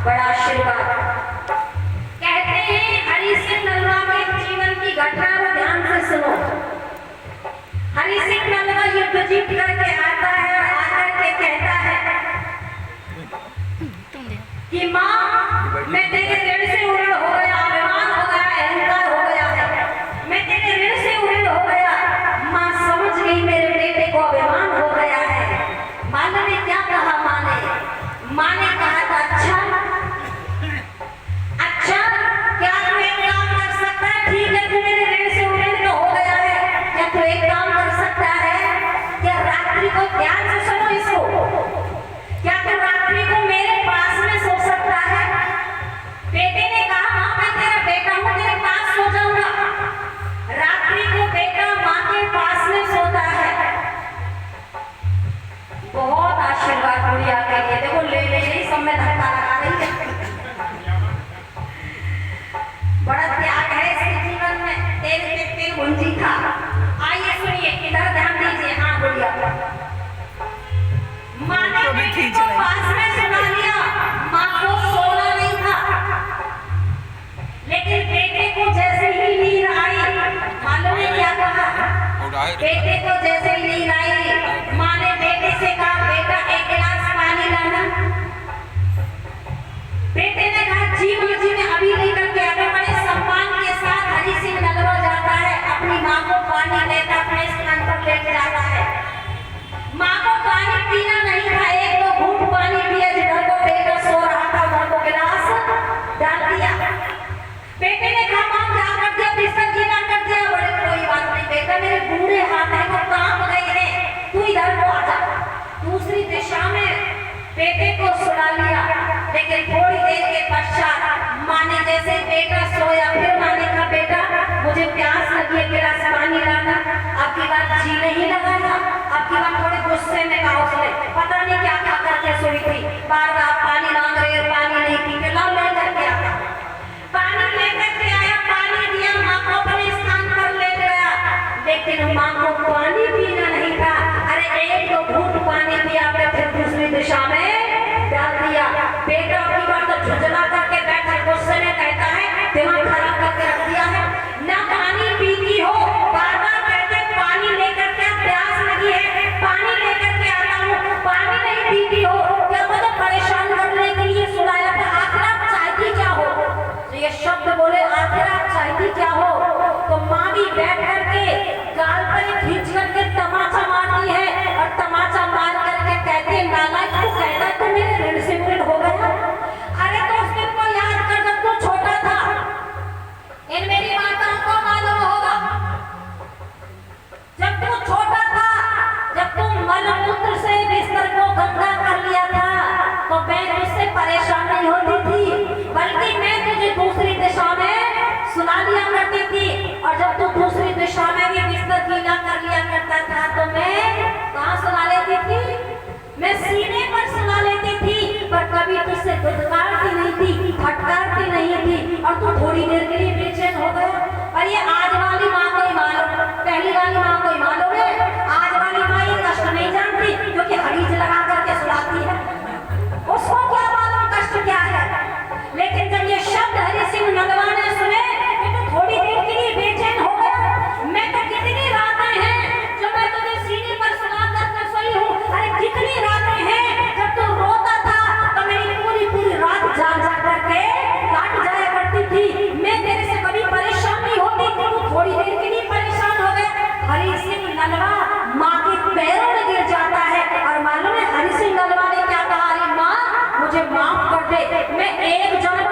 बड़ा आशीर्वाद। कहते हैं हरि सिंह नलवा के जीवन की घटना को ध्यान से सुनो। हरि सिंह नलवा युद्ध जीत करके आता है और आकर के कहता है कि माँ मैं तेरे ऋण से उड़ हो गया, अभिमान हो गया, अहंकार हो गया है, मैं तेरे ऋण से उड़ हो गया। माँ समझ गई मेरे बेटे को अभिमान हो गया है। माँ ने क्या कहा? माँ ने कहा था अच्छा क्या तू एक काम कर सकता है? ठीक है तू मेरे ऋण से उड़ तो हो गया है, क्या तू एक काम कर सकता है? क्या रात्रि को ध्यान से सुनो इसको, क्या तू रात्रि को मेरे पास में सो सकता है? बेटे ने कहा माँ मैं तेरा बेटा हूँ, तेरे पास सो जाऊंगा। रात्रि को बेटा माँ के पास में सोता है। बहुत आशीर्वाद गुड़िया के लिए। देखो ले सब में धक्का लगा रही है। बड़ा त्याग है इसके जीवन में। तेल गुंजी था। आइए सुनिए, इधर ध्यान दीजिए। हाँ गुड़िया माँ ने बेटे को पास में सुना लिया। माँ को सोना नहीं था, लेकिन बेटे को जैसे ही नींद आई, मालूम है क्या कहा? बेटे को जैसे ही नींद आई, माँ ने बेटे से कहा बेटा एक गिलास पानी लाना। बेटे ने कहा जी मैं अभी लेकर के आता। बड़े सम्मान के साथ हरि सिंह नलवा जाता है, अपनी माँ को पानी देता, अपने स्थान पर लेकर जाता है। माँ को पानी पीना नहीं था, बेटे को सुला लिया, लेकिन थोड़ी देर के पश्चात माँ ने जैसे बेटा सोया, फिर माँ ने कहा बेटा मुझे प्यास लगी है, गिलास पानी लाना। आपकी बात जी नहीं लगाया, आपकी बात थोड़े गुस्से में कहा उसने, पता नहीं क्या क्या करके सोई थी, बार बार पानी मांग रही है, पानी नहीं पी के लाओ लेकर के आता। पानी लेकर के आया, पानी दिया, माँ को अपने स्थान पर ले गया, लेकिन माँ को पानी पीना नहीं था। अरे एक दो घूंट पानी पिया, फिर दूसरी दिशा में डाल दिया। बेटा की बात तो झुंझला करके बैठा, गुस्से में कहता है दिमाग खराब करके रख दिया है, ना पानी पीती हो, बार बार कहते पानी लेकर के प्यास लगी है, पानी लेकर के आता हूँ, पानी नहीं पीती हो, क्या मुझे परेशान करने के लिए सुलाया था, आखिर आप चाहती क्या हो? तो ये शब्द बोले आखिर आप चाहती क्या हो? तो माँ भी बैठ करके गाल पर खींच करके तमाचा मारती है, और तमाचा मार करके कहते नालायक तू कहता तो मेरे ऋण से ऋण हो गया। अरे तो उस दिन को याद कर जब तू छोटा था, इन मेरी माताओं को मालूम होगा, जब तू छोटा था, जब तू मलमूत्र से बिस्तर को गंदा कर लिया था, तो मैं तुझसे परेशान नहीं होती थी, बल्कि मैं तुझे दूसरी दिशा में सुला लिया करती थी। और जब तू दूसरी दिशा में भी बिस्तर गीला कर लिया करता था, तो मैं कहाँ सुला लेती थी? मैं सीने पर सुला लेती थी, पर कभी तुझसे दुदकारती नहीं थी, फटकारती नहीं थी, और तू थोड़ी देर के लिए बेचैन हो गया। और ये आज वाली माँ को ही मालूम, पहली वाली माँ को ही मालूम है, आज वाली माँ ये कष्ट नहीं जानती, क्योंकि हरीज लगा करके सुलाती है, उसको क्या मालूम कष्ट क्या है। लेकिन जब ये शब्द हरि सिंह नलवा ने सुने, तो थोड़ी देर के लिए बेचैन हो गया। मैं तो कितनी रातें हैं जो मैं तुझे सीने पर सुला कर सोई हूँ, अरे कितनी रातें हैं जब तू रोता था तो मेरी पूरी पूरी रात जाग जाग करके काट जाया करती थी, मैं तेरे से कभी परेशान नहीं होती थी, तू थोड़ी देर के लिए परेशान हो गया। हरि सिंह नलवा माँ के पैरों में गिर जाता है, और मालूम है हरि सिंह नलवा ने क्या कहा? अरे माँ मुझे माफ कर दे, मैं एक जन्म